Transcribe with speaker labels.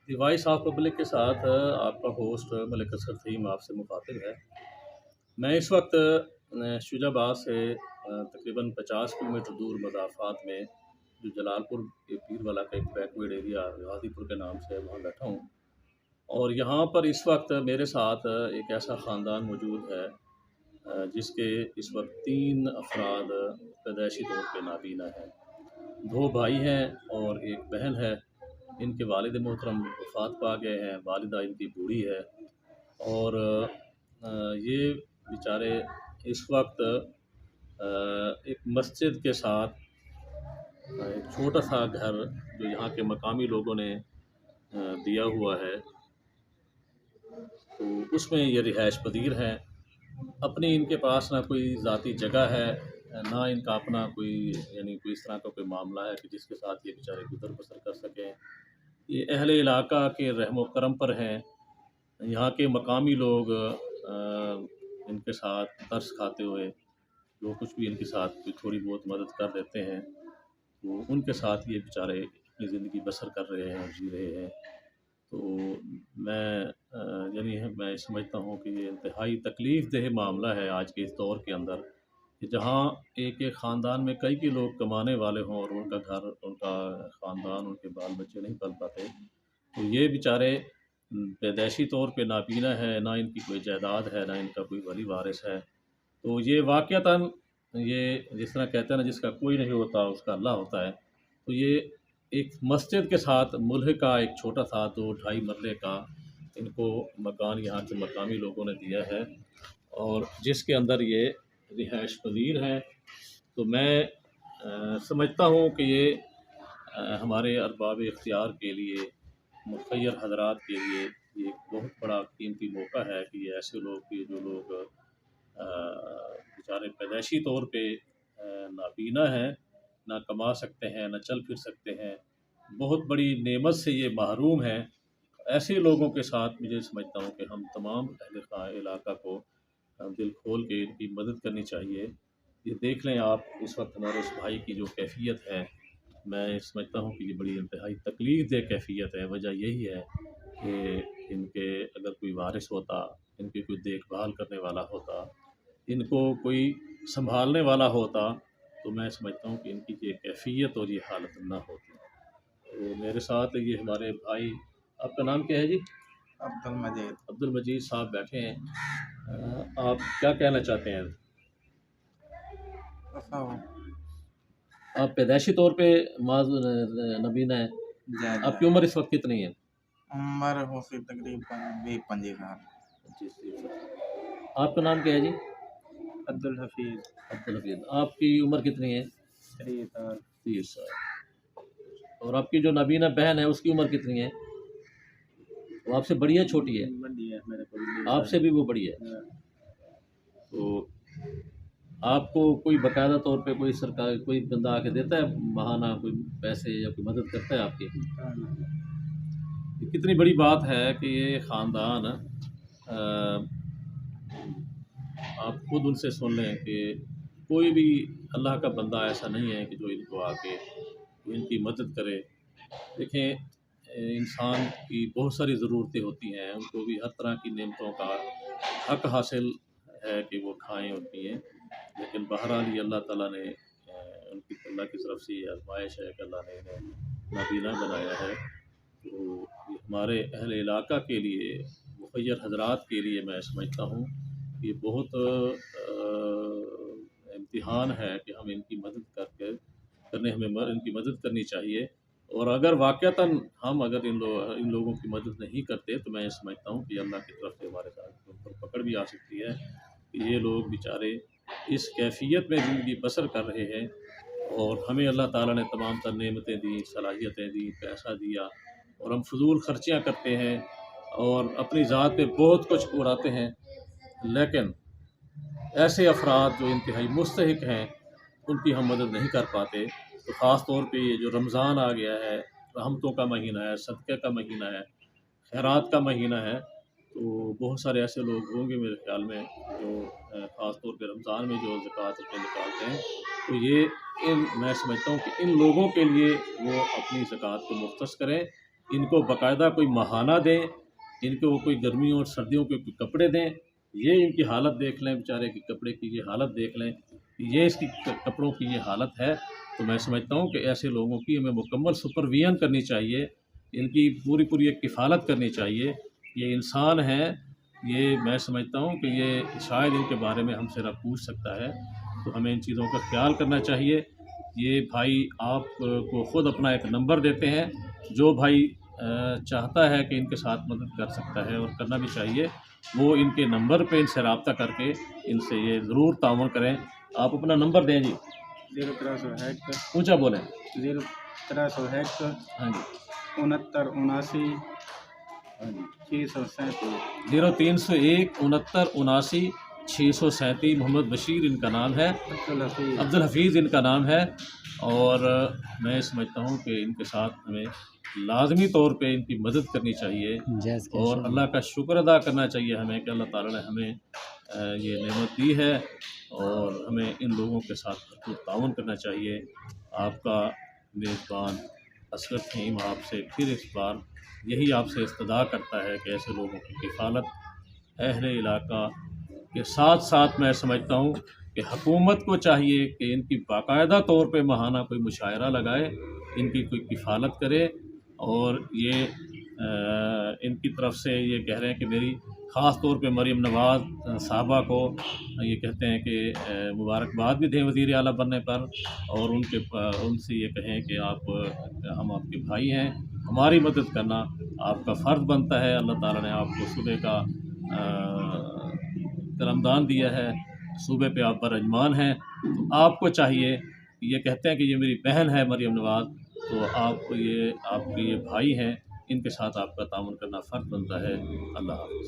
Speaker 1: The voice of public के साथ आपका होस्ट मलिक असगर फहीम आपसे मुखातिब है। मैं इस वक्त शुजाबाद से तकरीबन 50 किलोमीटर दूर मज़ाफ़ात में जो जलालपुर के पीरवाला का एक बैकवर्ड एरिया गाज़ीपुर के नाम से है, वहाँ बैठा हूँ। और यहाँ पर इस वक्त मेरे साथ एक ऐसा ख़ानदान मौजूद है जिसके इस वक्त 3 अफ़राद पैदाइशी तौर पे नाबीना हैं। 2 भाई हैं और 1 बहन है। इनके वालिद मोहतरम वफ़ात पा गए हैं, वालिदा इनकी बूढ़ी है। और ये बेचारे इस वक्त एक मस्जिद के साथ एक छोटा-सा घर जो यहाँ के मकामी लोगों ने दिया हुआ है, तो उसमें ये रिहाइश पज़ीर हैं। अपनी इनके पास ना कोई ज़ाती जगह है, ना इनका अपना कोई यानी कोई इस तरह का कोई मामला है कि जिसके साथ ये बेचारे गुज़र बसर कर सकें। ये अहले इलाका के रहम व करम पर हैं। यहाँ के मकामी लोग इनके साथ तरस खाते हुए जो कुछ भी इनके साथ कोई थोड़ी बहुत मदद कर देते हैं, तो उनके साथ ये बेचारे अपनी ज़िंदगी बसर कर रहे हैं, जी रहे हैं। तो मैं समझता हूँ कि ये इंतहाई तकलीफ़ देह मामला है आज के इस दौर के अंदर कि जहाँ एक-एक ख़ानदान में कई लोग कमाने वाले हों और उनका घर, उनका ख़ानदान, उनके बाल बच्चे नहीं पल पाते। तो ये बेचारे पैदाइशी तौर पे नाबीना है, ना इनकी कोई जायदाद है, ना इनका कोई वली वारिस है। तो ये वाक़ियतन ये जिस तरह कहते हैं ना, जिसका कोई नहीं होता उसका अल्लाह होता है। तो ये एक मस्जिद के साथ मुल्हिका एक छोटा-सा 2 ढाई मरले का इनको मकान यहाँ के मकामी लोगों ने दिया है और जिसके अंदर ये रिहाइश पज़ीर हैं। तो मैं समझता हूँ कि ये हमारे अरबाब इख्तियार के लिए, मुख़य्यर हज़रात के लिए ये एक बहुत बड़ा कीमती मौका है कि ये ऐसे लोग कि जो लोग बेचारे पैदाइशी तौर पे नाबीना हैं, ना कमा सकते हैं, ना चल फिर सकते हैं, बहुत बड़ी नेमत से ये महरूम हैं। ऐसे लोगों के साथ मुझे समझता हूँ कि हम तमाम अहले इलाका को दिल खोल के इनकी मदद करनी चाहिए। ये देख लें आप इस वक्त हमारे उस भाई की जो कैफ़ियत है, मैं समझता हूँ कि ये बड़ी इंतहाई तकलीफ़ देह कैफ़ियत है। वजह यही है कि इनके अगर कोई वारिस होता, इनकी कोई देखभाल करने वाला होता, इनको कोई सँभालने वाला होता, तो मैं समझता हूँ कि इनकी ये कैफ़ियत और ये हालत ना होती। तो मेरे साथ ये हमारे भाई, आपका नाम क्या है जी?
Speaker 2: अब्दुल मजीद।
Speaker 1: अब्दुल मजीद साहब बैठे हैं। आप क्या कहना चाहते हैं? आप पैदाइशी तौर पे नबीना हैं। आपकी उम्र इस वक्त कितनी है?
Speaker 2: उम्र होगी तकरीबन 20-25 साल।
Speaker 1: आपका नाम क्या है जी?
Speaker 2: अब्दुल हफीज़।
Speaker 1: अब्दुल हफीज़। आपकी उम्र कितनी है?
Speaker 2: 30 साल।
Speaker 1: 30 साल। और आपकी जो नबीना बहन है उसकी उम्र कितनी है? वो आपसे बड़ी है, छोटी है?
Speaker 2: बड़ी है, मेरे को
Speaker 1: आपसे भी वो बड़ी है। तो आपको कोई बाकायदा तौर पे कोई सरकार, कोई बंदा आके देता है महाना, कोई पैसे या कोई मदद करता है आपकी? कितनी बड़ी बात है कि ये ख़ानदान आप खुद उनसे सुन लें कि कोई भी अल्लाह का बंदा ऐसा नहीं है कि जो इनको आके इनकी मदद करे। देखें, इंसान की बहुत सारी ज़रूरतें होती हैं, उनको भी हर तरह की नेमतों का हक़ हासिल है कि वो खाएँ और पिएँ। लेकिन बहरहाल ये अल्लाह ताला ने उनकी अल्लाह की तरफ से ये आज़माइश है कि अल्लाह ने इन्हें नाबीना बनाया है। तो ये हमारे अहले इलाका के लिए, मुख़य्यर हज़रात के लिए मैं समझता हूँ ये बहुत इम्तिहान है कि हम इनकी मदद हमें इनकी मदद करनी चाहिए। और अगर वाक़तन हम अगर इन लोगों की मदद नहीं करते, तो मैं ये समझता हूँ कि अल्लाह की तरफ से हमारे साथ ऊपर पकड़ भी आ सकती है कि ये लोग बेचारे इस कैफ़ियत में ज़िंदगी बसर कर रहे हैं और हमें अल्लाह ताला ने तमाम तर नेमतें दी, सलाहियतें दी, पैसा दिया और हम फ़ुज़ूल ख़र्चियाँ करते हैं और अपनी ज़ात पे बहुत कुछ उड़ाते हैं। लेकिन ऐसे अफ़राद जो इंतहाई मुस्तहिक़ हैं, उनकी हम मदद नहीं कर पाते। तो ख़ास तौर पे ये जो रमज़ान आ गया है, रहमतों का महीना है, सदक़े का महीना है, खैरात का महीना है, तो बहुत सारे ऐसे लोग होंगे मेरे ख़्याल में जो ख़ास तौर पे रमज़ान में जो ज़कात अपनी निकालते हैं। तो ये मैं समझता हूँ कि इन लोगों के लिए वो अपनी ज़कात को मुख़्तस करें ان کو باقاعدہ کوئی ماہانہ دیں، ان کو کوئی گرمیوں اور سردیوں کے کوئی کپڑے دیں، یہ ان کی حالت دیکھ لیں، بیچارے کی کپڑے کی یہ حالت دیکھ لیں، یہ اس کی کپڑوں کی یہ حالت ہے، تو میں سمجھتا ہوں کہ ایسے لوگوں کی ہمیں مکمل سپرویژن کرنی چاہیے، ان کی پوری پوری ایک کفالت کرنی چاہیے، یہ انسان ہیں، یہ میں سمجھتا ہوں کہ یہ شاید ان کے بارے میں ہم سے رب پوچھ سکتا ہے، تو ہمیں ان چیزوں کا خیال کرنا چاہیے۔ یہ بھائی آپ کو خود اپنا ایک نمبر دیتے ہیں، جو بھائی چاہتا ہے کہ ان کے ساتھ مدد کر سکتا ہے اور کرنا بھی چاہیے، وہ ان کے نمبر پہ ان سے رابطہ کر کے ان سے یہ ضرور تعاون کریں۔ آپ اپنا نمبر دیں جی،
Speaker 2: 0301
Speaker 1: اونچا بولیں۔
Speaker 2: 0301
Speaker 1: ہاں جی
Speaker 2: 69
Speaker 1: ہاں جی
Speaker 2: 637
Speaker 1: 0301 69 79 637 محمد بشیر ان کا نام ہے،
Speaker 2: عبدالحفیظ۔
Speaker 1: عبدالحفیظ ان کا نام ہے، اور میں سمجھتا ہوں کہ ان کے ساتھ ہمیں لازمی طور پہ ان کی مدد کرنی چاہیے اور اللہ کا شکر ادا کرنا چاہیے ہمیں کہ اللہ تعالیٰ نے ہمیں یہ نعمت دی ہے، اور ہمیں ان لوگوں کے ساتھ بھرپور تعاون کرنا چاہیے۔ آپ کا میزبان اسرت فہیم آپ سے پھر اس بار یہی آپ سے استدعا کرتا ہے کہ ایسے لوگوں کی کفالت اہل علاقہ کے ساتھ ساتھ میں سمجھتا ہوں کہ حکومت کو چاہیے کہ ان کی باقاعدہ طور پہ ماہانہ کوئی مشاعرہ لگائے، ان کی کوئی کفالت کرے، اور یہ ان کی طرف سے یہ کہہ رہے ہیں کہ میری خاص طور پہ مریم نواز صاحبہ کو یہ کہتے ہیں کہ مبارکباد بھی دیں وزیر اعلیٰ بننے پر، اور ان سے یہ کہیں کہ ہم آپ کے بھائی ہیں، ہماری مدد کرنا آپ کا فرض بنتا ہے، اللہ تعالیٰ نے آپ کو صوبے کا قلمدان دیا ہے، صوبے پہ آپ برجمان ہیں، تو آپ کو چاہیے، یہ کہتے ہیں کہ یہ میری بہن ہے مریم نواز، تو آپ کے یہ بھائی ہیں، ان کے ساتھ آپ کا تعاون کرنا فرض بنتا ہے۔ اللہ حافظ۔